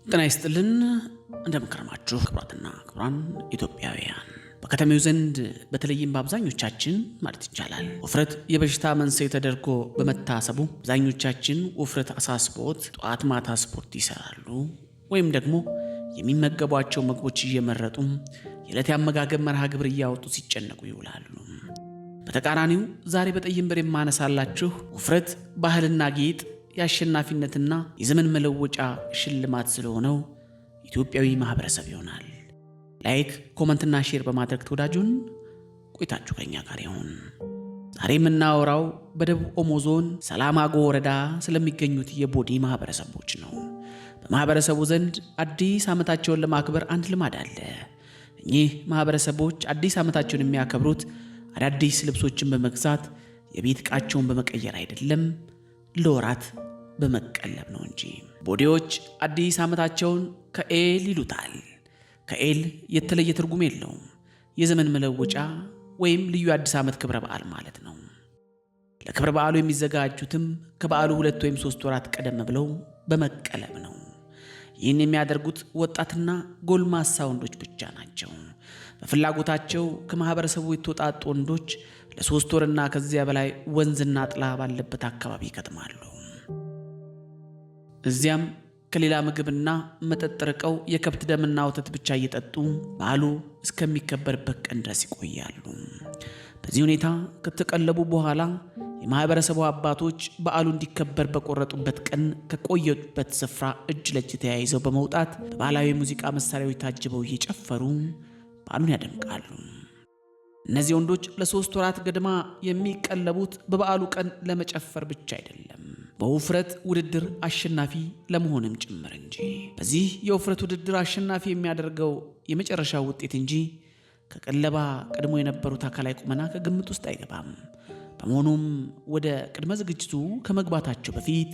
ጤና ይስጥልን እንደምከረማችሁ ክቡራትና ክቡራን ኢትዮጵያውያን በከተሜው ዘንድ በተለይም በአብዛኞቻችን ማለት ይቻላል ውፍረት የበሽታ መንስኤ ተደርጎ በመታሰቡ አብዛኞቻችን ውፍረት አሳስቦት ጧት ማታ ስፖርት ይሰራሉ ወይም ደግሞ የሚመገቧቸው ምግቦች እየመረጡ የዕለት አመጋገብ መርሃ ግብር እያወጡ ሲጨነቁ ይውላሉ። በተቃራኒው ዛሬ በጠይም ብር የማነሳላችሁ ውፍረት ባህልና ጌጥ የአሸናፊነትና የዘመን መለወጫ ሽልማት ስለሆነው ኢትዮጵያዊ ማህበረሰብ ይሆናል። ላይክ ኮሜንትና ሼር በማድረግ ተወዳጁን ቆይታችሁ ከኛ ጋር ይሁን። ዛሬ የምናወራው በደቡብ ኦሞ ዞን ሰላማጎ ወረዳ ስለሚገኙት የቦዲ ማህበረሰቦች ነው። በማህበረሰቡ ዘንድ አዲስ ዓመታቸውን ለማክበር አንድ ልማድ አለ። እኚህ ማህበረሰቦች አዲስ ዓመታቸውን የሚያከብሩት አዳዲስ ልብሶችን በመግዛት የቤት ዕቃቸውን በመቀየር አይደለም፣ ለወራት በመቀለብ ነው እንጂ። ቦዲዎች አዲስ ዓመታቸውን ከኤል ይሉታል። ከኤል የተለየ ትርጉም የለውም። የዘመን መለወጫ ወይም ልዩ አዲስ ዓመት ክብረ በዓል ማለት ነው። ለክብረ በዓሉ የሚዘጋጁትም ከበዓሉ 2 ወይም 3 ወራት ቀደም ብለው በመቀለብ ነው። ይህን የሚያደርጉት ወጣትና ጎልማሳ ወንዶች ብቻ ናቸው። በፍላጎታቸው ከማህበረሰቡ የተወጣጡ ወንዶች ለ3 ወርና ከዚያ በላይ ወንዝና ጥላ ባለበት አካባቢ ይከትማሉ። እዚያም ከሌላ ምግብና መጠጥ ርቀው የከብት ደምና ወተት ብቻ እየጠጡ በዓሉ እስከሚከበርበት ቀን ድረስ ይቆያሉ። በዚህ ሁኔታ ከተቀለቡ በኋላ የማህበረሰቡ አባቶች በዓሉ እንዲከበር በቆረጡበት ቀን ከቆየበት ስፍራ እጅ ለእጅ ተያይዘው በመውጣት በባህላዊ ሙዚቃ መሳሪያዎች ታጅበው እየጨፈሩ በዓሉን ያደምቃሉ። እነዚህ ወንዶች ለ3 ወራት ገድማ የሚቀለቡት በበዓሉ ቀን ለመጨፈር ብቻ አይደለም፣ በውፍረት ውድድር አሸናፊ ለመሆንም ጭምር እንጂ። በዚህ የውፍረት ውድድር አሸናፊ የሚያደርገው የመጨረሻው ውጤት እንጂ ከቀለባ ቀድሞ የነበሩት አካላዊ ቁመና ከግምት ውስጥ አይገባም። በመሆኑም ወደ ቅድመ ዝግጅቱ ከመግባታቸው በፊት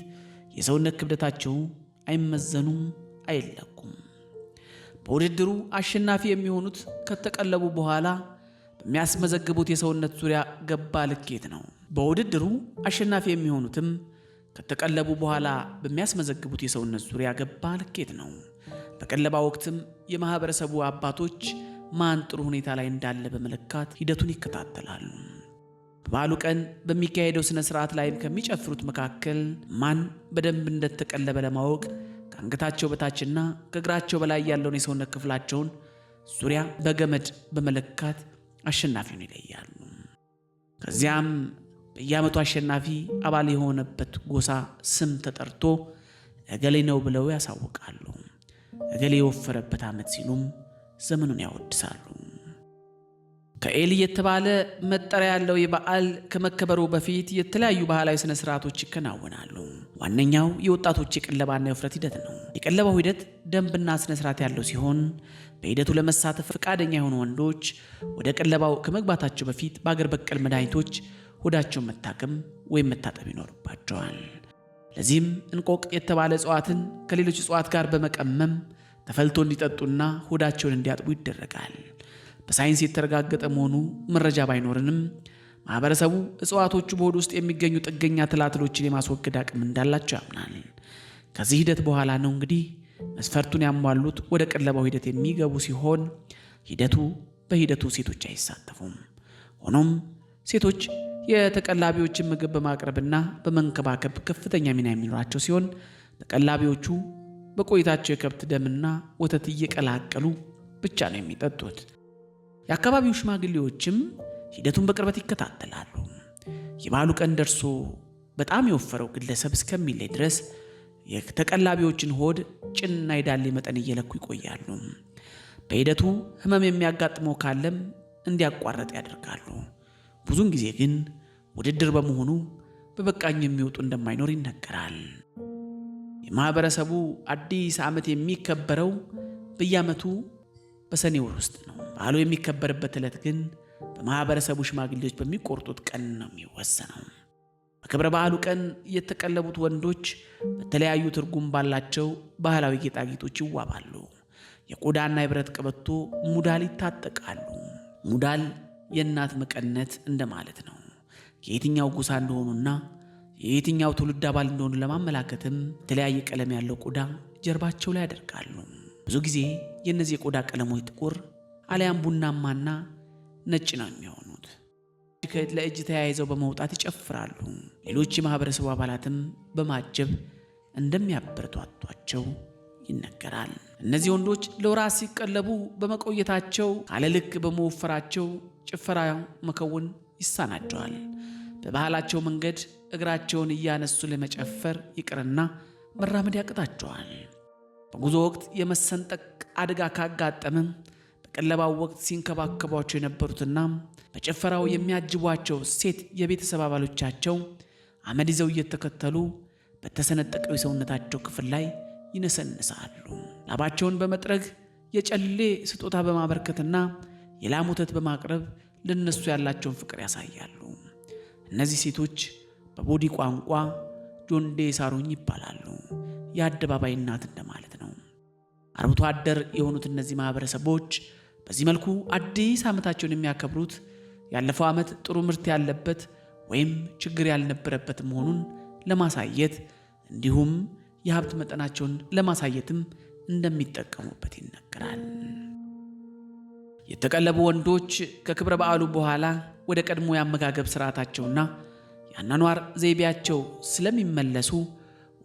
የሰውነት ክብደታቸው አይመዘኑም፣ አይለኩም። በውድድሩ አሸናፊ የሚሆኑት ከተቀለቡ በኋላ በሚያስመዘግቡት የሰውነት ዙሪያ ገባ ልኬት ነው። በውድድሩ አሸናፊ የሚሆኑትም ከተቀለቡ በኋላ በሚያስመዘግቡት የሰውነት ዙሪያ ገባ ልኬት ነው። በቀለባ ወቅትም የማህበረሰቡ አባቶች ማን ጥሩ ሁኔታ ላይ እንዳለ በመለካት ሂደቱን ይከታተላሉ። በበዓሉ ቀን በሚካሄደው ስነ ስርዓት ላይ ከሚጨፍሩት መካከል ማን በደንብ እንደተቀለበ ለማወቅ ከአንገታቸው በታችና ከእግራቸው በላይ ያለውን የሰውነት ክፍላቸውን ዙሪያ በገመድ በመለካት አሸናፊውን ይለያሉ። ከዚያም በየዓመቱ አሸናፊ አባል የሆነበት ጎሳ ስም ተጠርቶ እገሌ ነው ብለው ያሳውቃሉ። እገሌ የወፈረበት ዓመት ሲሉም ዘመኑን ያወድሳሉ። ከኤል የተባለ መጠሪያ ያለው የበዓል ከመከበሩ በፊት የተለያዩ ባህላዊ ስነ ስርዓቶች ይከናወናሉ። ዋነኛው የወጣቶች የቀለባና የውፍረት ሂደት ነው። የቀለባው ሂደት ደንብና ስነ ስርዓት ያለው ሲሆን በሂደቱ ለመሳተፍ ፈቃደኛ የሆኑ ወንዶች ወደ ቀለባው ከመግባታቸው በፊት በአገር በቀል መድኃኒቶች ሆዳቸውን መታከም ወይም መታጠብ ይኖርባቸዋል። ለዚህም እንቆቅ የተባለ እጽዋትን ከሌሎች እጽዋት ጋር በመቀመም ተፈልቶ እንዲጠጡና ሆዳቸውን እንዲያጥቡ ይደረጋል። በሳይንስ የተረጋገጠ መሆኑ መረጃ ባይኖርንም ማህበረሰቡ እጽዋቶቹ በሆድ ውስጥ የሚገኙ ጥገኛ ትላትሎችን የማስወገድ አቅም እንዳላቸው ያምናል። ከዚህ ሂደት በኋላ ነው እንግዲህ መስፈርቱን ያሟሉት ወደ ቀለባው ሂደት የሚገቡ ሲሆን በሂደቱ ሴቶች አይሳተፉም። ሆኖም ሴቶች የተቀላቢዎችን ምግብ በማቅረብና በመንከባከብ ከፍተኛ ሚና የሚኖራቸው ሲሆን ተቀላቢዎቹ በቆይታቸው የከብት ደምና ወተት እየቀላቀሉ ብቻ ነው የሚጠጡት። የአካባቢው ሽማግሌዎችም ሂደቱን በቅርበት ይከታተላሉ። የበዓሉ ቀን ደርሶ በጣም የወፈረው ግለሰብ እስከሚለይ ድረስ የተቀላቢዎችን ሆድ፣ ጭንና የዳሌ መጠን እየለኩ ይቆያሉ። በሂደቱ ህመም የሚያጋጥመው ካለም እንዲያቋርጥ ያደርጋሉ። ብዙውን ጊዜ ግን ውድድር በመሆኑ በበቃኝ የሚወጡ እንደማይኖር ይነገራል። የማህበረሰቡ አዲስ ዓመት የሚከበረው በየዓመቱ በሰኔ ወር ውስጥ ነው። በዓሉ የሚከበርበት ዕለት ግን በማህበረሰቡ ሽማግሌዎች በሚቆርጡት ቀን ነው የሚወሰነው። በክብረ በዓሉ ቀን የተቀለቡት ወንዶች በተለያዩ ትርጉም ባላቸው ባህላዊ ጌጣጌጦች ይዋባሉ። የቆዳና የብረት ቀበቶ ሙዳል ይታጠቃሉ። ሙዳል የእናት መቀነት እንደማለት ነው። የየትኛው ጎሳ እንደሆኑና የየትኛው ትውልድ አባል እንደሆኑ ለማመላከትም የተለያየ ቀለም ያለው ቆዳ ጀርባቸው ላይ ያደርጋሉ። ብዙ ጊዜ የእነዚህ የቆዳ ቀለሞች ጥቁር አሊያም ቡናማና ነጭ ነው የሚሆኑት። ከእጅ ለእጅ ተያይዘው በመውጣት ይጨፍራሉ። ሌሎች የማህበረሰቡ አባላትም በማጀብ እንደሚያበረቷቷቸው ይነገራል። እነዚህ ወንዶች ለወራት ሲቀለቡ በመቆየታቸው ካለ ልክ በመወፈራቸው ጭፈራ መከወን ይሳናቸዋል። በባህላቸው መንገድ እግራቸውን እያነሱ ለመጨፈር ይቅርና መራመድ ያቅታቸዋል። በጉዞ ወቅት የመሰንጠቅ አደጋ ካጋጠመም በቀለባው ወቅት ሲንከባከቧቸው የነበሩትና በጭፈራው የሚያጅቧቸው ሴት የቤተሰብ አባሎቻቸው አመድ ይዘው እየተከተሉ በተሰነጠቀው የሰውነታቸው ክፍል ላይ ይነሰንሳሉ። ላባቸውን በመጥረግ የጨሌ ስጦታ በማበርከትና የላም ወተት በማቅረብ ለነሱ ያላቸውን ፍቅር ያሳያሉ። እነዚህ ሴቶች በቦዲ ቋንቋ ጆንዴ ሳሩኝ ይባላሉ። የአደባባይ እናት እንደማለት ነው። አርብቶ አደር የሆኑት እነዚህ ማህበረሰቦች በዚህ መልኩ አዲስ ዓመታቸውን የሚያከብሩት ያለፈው ዓመት ጥሩ ምርት ያለበት ወይም ችግር ያልነበረበት መሆኑን ለማሳየት እንዲሁም የሀብት መጠናቸውን ለማሳየትም እንደሚጠቀሙበት ይነገራል። የተቀለቡ ወንዶች ከክብረ በዓሉ በኋላ ወደ ቀድሞ የአመጋገብ ስርዓታቸውና የአኗኗር ዘይቤያቸው ስለሚመለሱ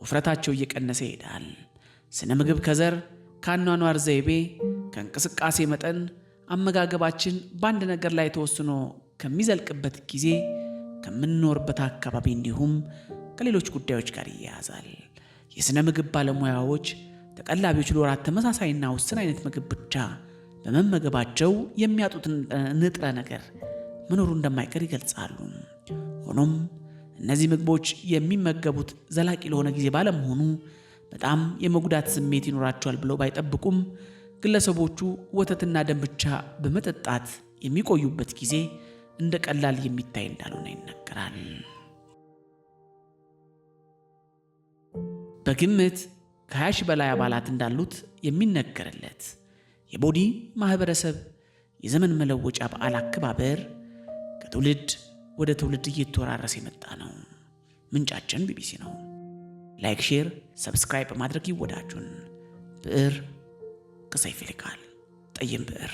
ውፍረታቸው እየቀነሰ ይሄዳል። ስነ ምግብ ከዘር ከአኗኗር ዘይቤ ከእንቅስቃሴ መጠን አመጋገባችን በአንድ ነገር ላይ ተወስኖ ከሚዘልቅበት ጊዜ ከምንኖርበት አካባቢ እንዲሁም ከሌሎች ጉዳዮች ጋር ይያያዛል። የስነ ምግብ ባለሙያዎች ተቀላቢዎች ለወራት ተመሳሳይና ውስን አይነት ምግብ ብቻ በመመገባቸው የሚያጡት ንጥረ ነገር መኖሩ እንደማይቀር ይገልጻሉ። ሆኖም እነዚህ ምግቦች የሚመገቡት ዘላቂ ለሆነ ጊዜ ባለመሆኑ በጣም የመጉዳት ስሜት ይኖራቸዋል ብለው ባይጠብቁም ግለሰቦቹ ወተትና ደም ብቻ በመጠጣት የሚቆዩበት ጊዜ እንደ ቀላል የሚታይ እንዳልሆነ ይነገራል። በግምት ከ20 ሺህ በላይ አባላት እንዳሉት የሚነገርለት የቦዲ ማህበረሰብ የዘመን መለወጫ በዓል አከባበር ከትውልድ ወደ ትውልድ እየተወራረሰ የመጣ ነው። ምንጫችን ቢቢሲ ነው። ላይክ፣ ሼር፣ ሰብስክራይብ በማድረግ ይወዳጁን። ብዕር ከሰይፍ ይልቃል። ጠይም ብዕር